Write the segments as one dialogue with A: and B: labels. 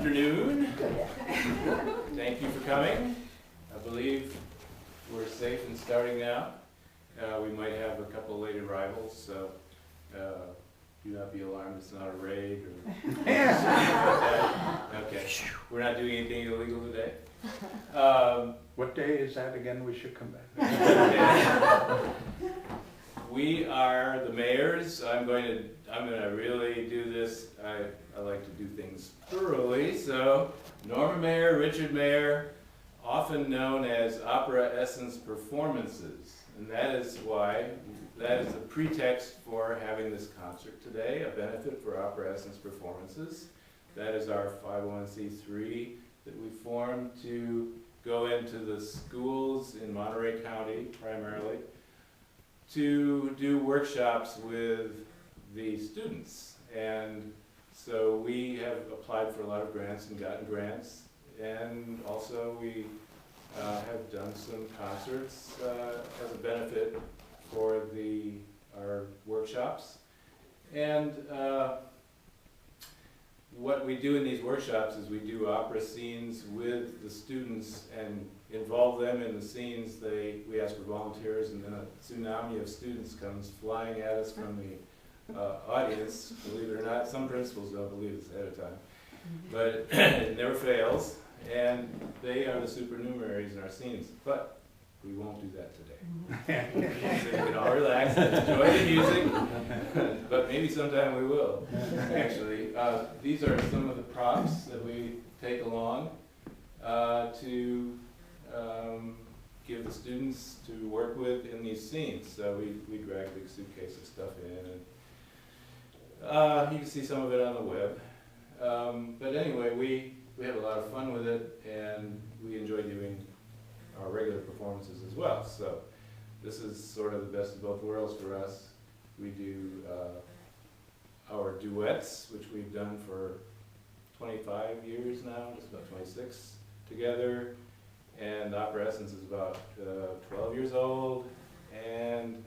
A: afternoon. Thank you for coming. I believe we're safe in starting now. We might have a couple late arrivals, so do not be alarmed. It's not a raid or okay. We're not doing anything illegal today.
B: What day is that again? We should come back.
A: We are the Mayers. I'm going to really do this. I like to do things thoroughly. So, Norma Mayer, Richard Mayer, often known as opera essence performances, and that is the pretext for having this concert today, a benefit for opera essence performances. That is our 501c3 that we formed to go into the schools in Monterey County primarily to do workshops with the students. And so we have applied for a lot of grants and gotten grants, and also we have done some concerts as a benefit for our workshops. And what we do in these workshops is we do opera scenes with the students and involve them in the scenes. We ask for volunteers, and then a tsunami of students comes flying at us from the audience. Believe it or not, some principals don't believe this ahead of time, but it never fails. And they are the supernumeraries in our scenes, but we won't do that today. So you can all relax and enjoy the music, but maybe sometime we will, actually. These are some of the props that we take along to give the students to work with in these scenes. So we drag a big suitcase of stuff in, and you can see some of it on the web. But anyway, we have a lot of fun with it, and we enjoy doing our regular performances as well. So this is sort of the best of both worlds for us. We do our duets, which we've done for 25 years now, just about 26 together. And Opera Essence is about 12 years old. And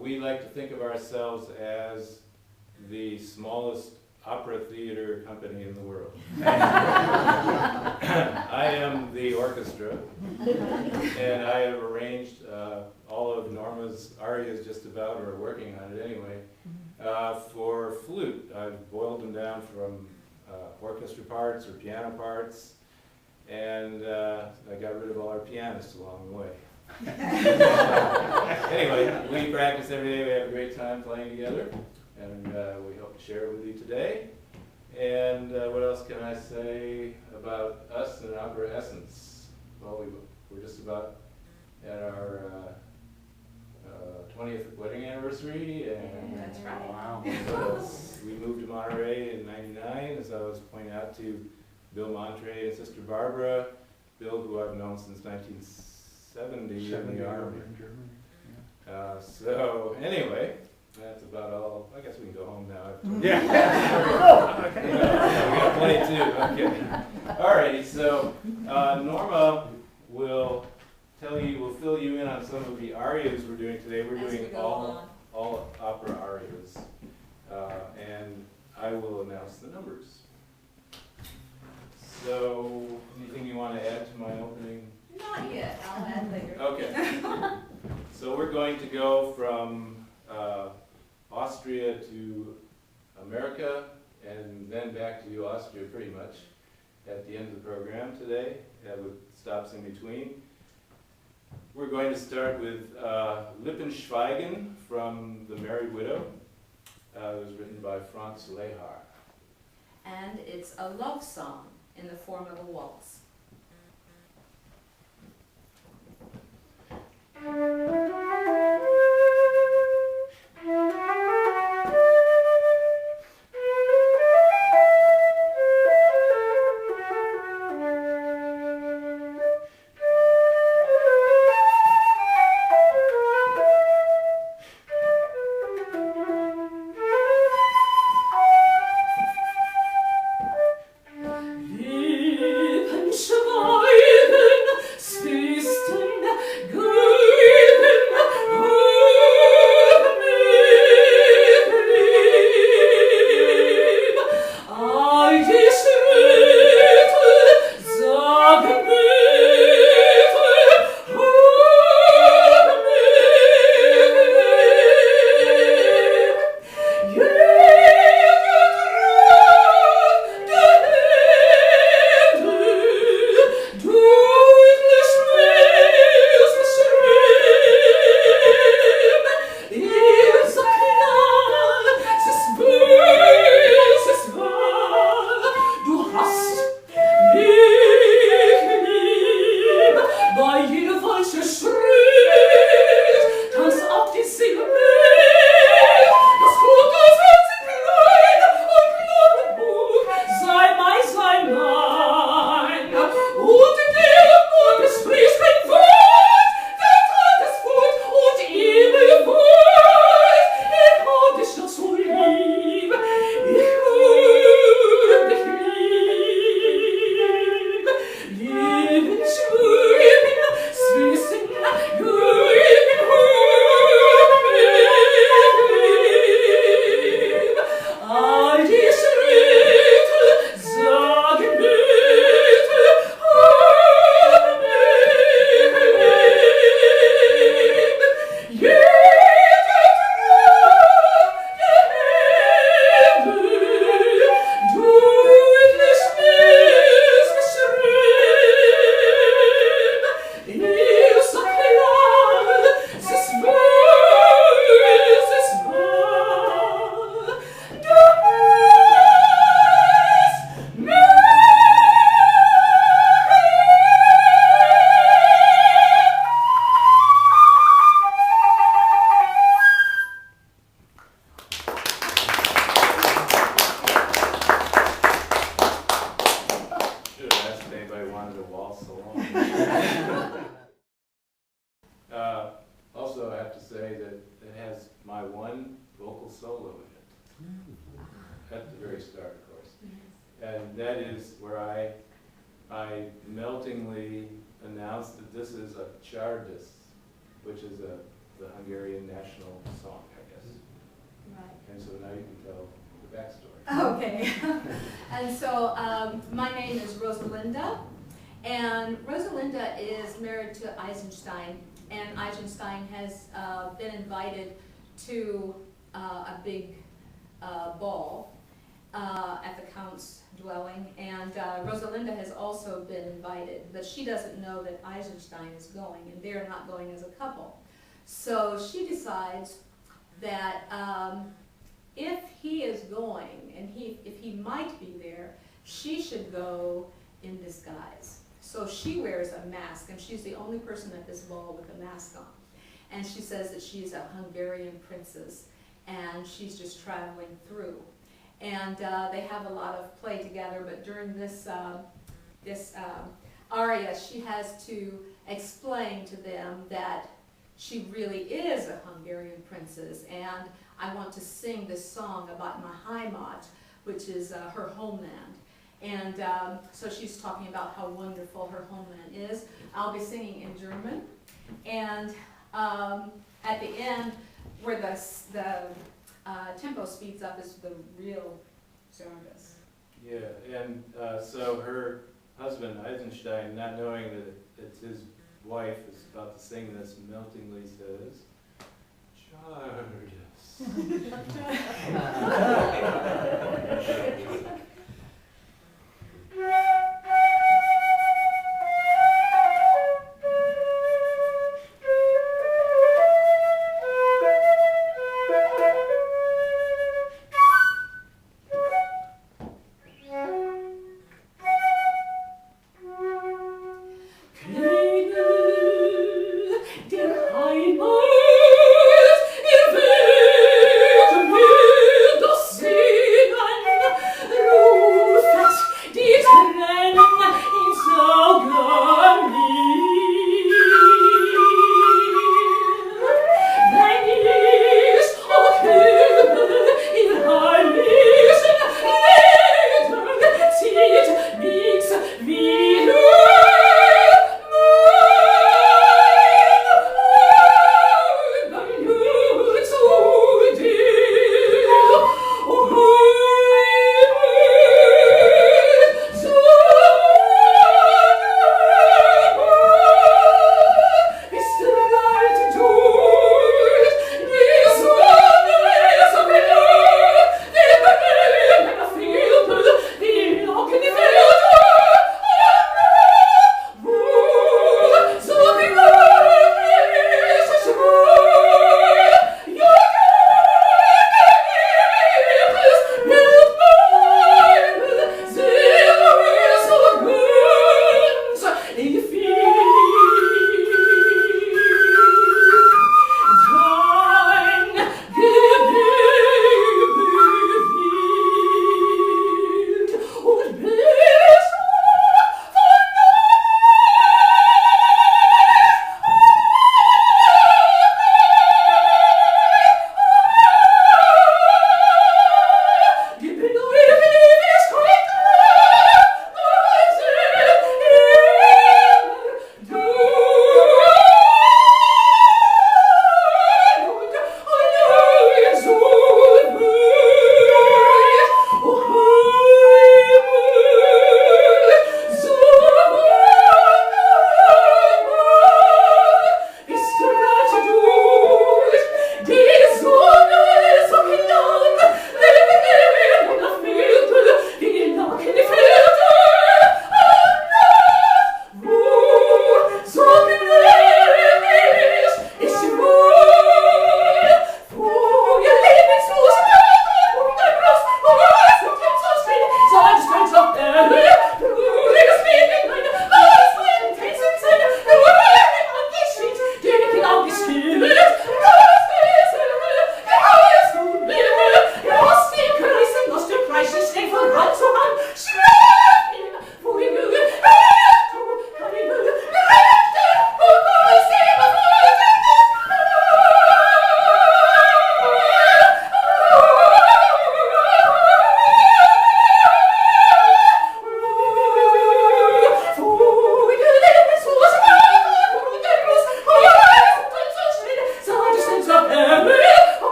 A: we like to think of ourselves as the smallest opera theater company in the world. I am the orchestra, and I have arranged all of Norma's arias just about, or working on it anyway, for flute. I've boiled them down from orchestra parts or piano parts, and I got rid of all our pianists along the way. Anyway, we practice every day. We have a great time playing together, and we hope to share it with you today. And what else can I say about us and Opera Essence? Well, we're just about at our 20th wedding anniversary, and
C: that's right.
B: Wow.
A: We moved to Monterey in '99, as I was pointing out to Bill Monterey and Sister Barbara. Bill, who I've known since 1970 in the Army.
B: In Germany. Yeah.
A: So anyway, that's about all. I guess we can go home now.
B: Yeah.
A: We gotta play too. Okay. Alrighty. So Norma will fill you in on some of the arias we're doing today. We're doing all opera arias, and I will announce the numbers. So, anything you want to add to my opening?
C: Not yet. I'll add later.
A: Okay. So we're going to go from Austria to America, and then back to Austria pretty much at the end of the program today, with stops in between. We're going to start with Lippen Schweigen from The Married Widow. It was written by Franz Lehar.
C: And it's a love song in the form of a waltz.
D: Lippen
A: my one vocal solo in it, at the very start, of course. And that is where I meltingly announced that this is a csárdas, which is the Hungarian national song, I guess.
C: Right.
A: And so now you can tell the backstory.
C: Okay. And so my name is Rosalinda, and Rosalinda is married to Eisenstein, and Eisenstein has been invited to a big ball at the Count's dwelling, and Rosalinda has also been invited, but she doesn't know that Eisenstein is going, and they're not going as a couple. So she decides that if he is going, and if he might be there, she should go in disguise. So she wears a mask, and she's the only person at this ball with a mask on. And she says that she's a Hungarian princess, and she's just traveling through. And they have a lot of play together, but during this aria, she has to explain to them that she really is a Hungarian princess, and I want to sing this song about my Heimat, which is her homeland. And so she's talking about how wonderful her homeland is. I'll be singing in German, and at the end, where the tempo speeds up, is the real csárdas.
A: Yeah, and so her husband, Eisenstein, not knowing that it's his wife, is about to sing this, meltingly says, "Csárdas."
C: Singen,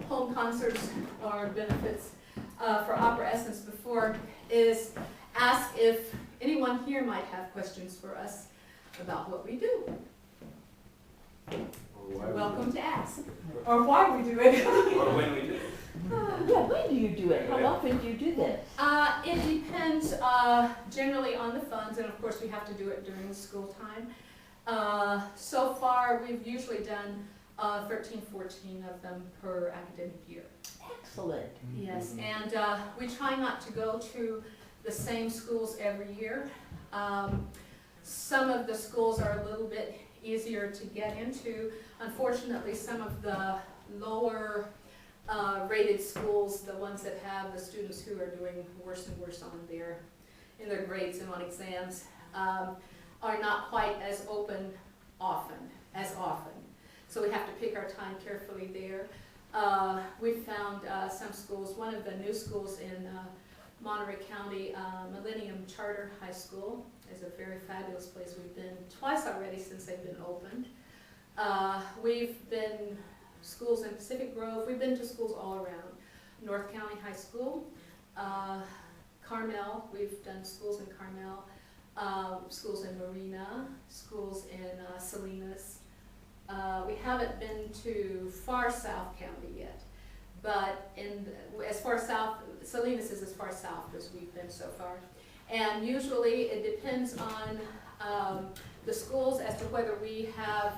C: home concerts or benefits for Opera Essence before, is ask if anyone here might have questions for us about what we do. Welcome to ask, or why we do it.
A: Or when we do it.
D: Yeah, when do you do it? How often do you do this?
C: It depends generally on the funds, and of course we have to do it during the school time. So far, we've usually done 13, 14 of them per academic year.
D: Excellent.
C: Yes, and we try not to go to the same schools every year. Some of the schools are a little bit easier to get into. Unfortunately, some of the lower rated schools, the ones that have the students who are doing worse and worse in their grades and on exams, are not quite as open as often. So we have to pick our time carefully there. We've found some schools, one of the new schools in Monterey County, Millennium Charter High School, is a very fabulous place. We've been twice already since they've been opened. We've been schools in Pacific Grove. We've been to schools all around. North County High School, Carmel. We've done schools in Carmel, schools in Marina, schools in Salinas. We haven't been to far south county yet, but as far south, Salinas is as far south as we've been so far. And usually it depends on the schools as to whether we have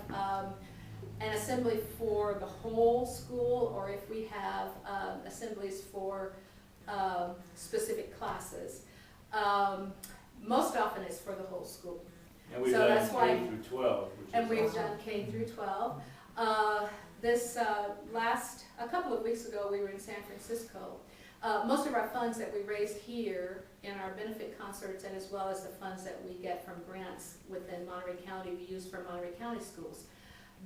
C: an assembly for the whole school or if we have assemblies for specific classes. Most often it's for the whole school.
A: And we've
C: So
A: done
C: that's why-
A: K through 12. Which
C: And
A: is
C: we've
A: awesome.
C: done K through 12. A couple of weeks ago, we were in San Francisco. Most of our funds that we raised here in our benefit concerts, and as well as the funds that we get from grants within Monterey County, we use for Monterey County schools.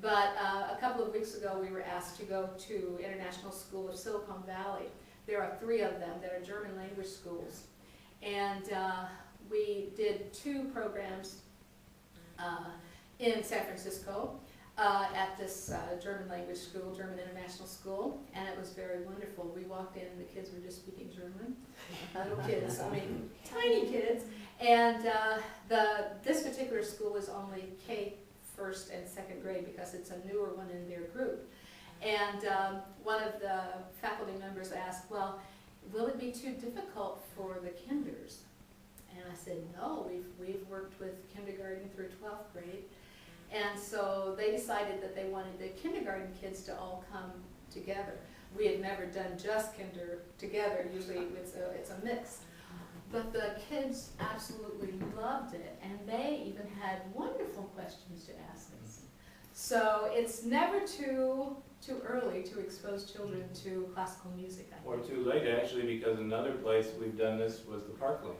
C: But a couple of weeks ago, we were asked to go to International School of Silicon Valley. There are 3 of them that are German language schools. And we did 2 programs in San Francisco at this German language school, German International School, and it was very wonderful. We walked in and the kids were just speaking German, little kids, I mean, tiny kids. And this particular school is only K, 1st and 2nd grade because it's a newer one in their group. And one of the faculty members asked, well, will it be too difficult for the kinders? And I said, no, we've worked with kindergarten through 12th grade. And so they decided that they wanted the kindergarten kids to all come together. We had never done just kinder together, usually it's a mix. But the kids absolutely loved it, and they even had wonderful questions to ask us. So it's never too early to expose children to classical music, I
A: Or
C: think.
A: too late, actually, because another place we've done this was the Parkland.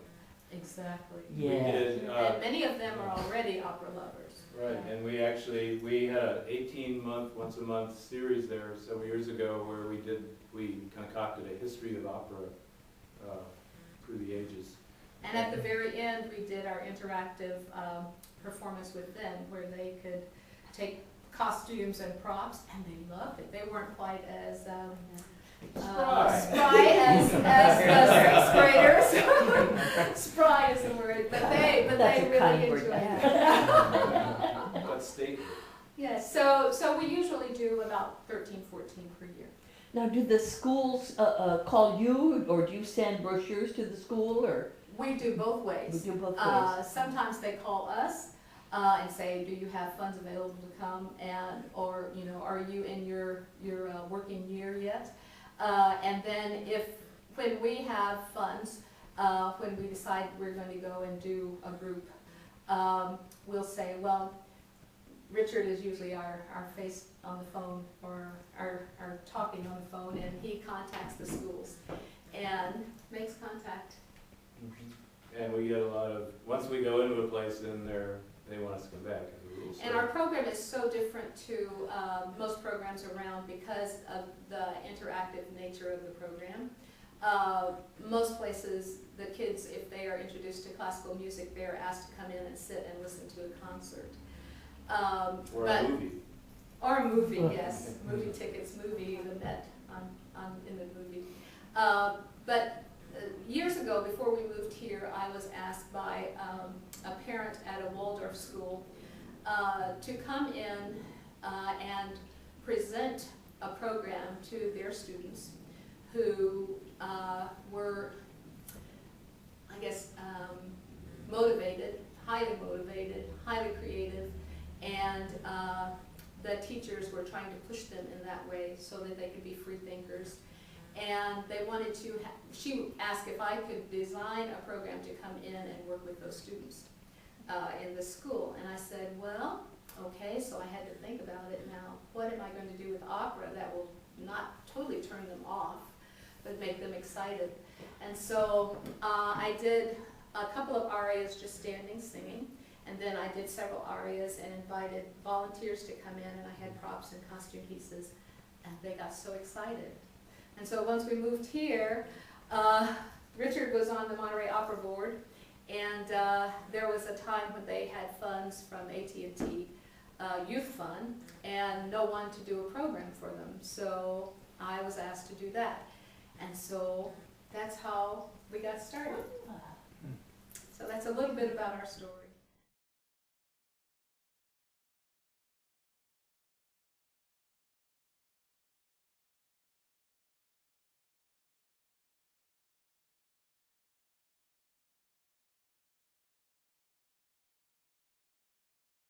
C: Exactly.
D: Yeah.
A: We did,
C: And many of them are already opera lovers.
A: right, and we had an 18-month, once-a-month series there several years ago where we concocted a history of opera through the ages.
C: And at the very end, we did our interactive performance with them where they could take costumes and props, and they loved it. They weren't quite as spry as the 6th graders. Spry is the word, but they
D: That's a
C: really
D: kind word
C: enjoyed
D: to
C: it.
A: Let's state.
C: Yes, so we usually do about 13, 14 per year.
D: Now, do the schools call you, or do you send brochures to the school, or?
C: We do both ways.
D: We do both ways.
C: Sometimes they call us and say, do you have funds available to come, or are you in your working year yet? And then when we have funds, when we decide we're going to go and do a group, we'll say, well, Richard is usually our face on the phone, or our talking on the phone, and he contacts the schools and makes contact.
A: And we get a lot of, once we go into a place, then they want us to come back as a rule.
C: And our program is so different to most programs around because of the interactive nature of the program. Most places, the kids, if they are introduced to classical music, they're asked to come in and sit and listen to a concert.
A: Or a movie.
C: Or a movie, yes. Movie tickets, movie, the Met on But years ago, before we moved here, I was asked by a parent at a Waldorf school to come in and present a program to their students who were, I guess, motivated, highly creative, and the teachers were trying to push them in that way so that they could be free thinkers. And they wanted to, she asked if I could design a program to come in and work with those students in the school. And I said, well, okay, so I had to think about it now. What am I going to do with opera that will not totally turn them off, but make them excited? And so I did a couple of arias just standing singing, and then I did several arias and invited volunteers to come in, and I had props and costume pieces, and they got so excited. And so once we moved here, Richard was on the Monterey Opera Board, and there was a time when they had funds from AT&T, Youth Fund, and no one to do a program for them. So I was asked to do that. And so that's how we got started. So that's a little bit about our story.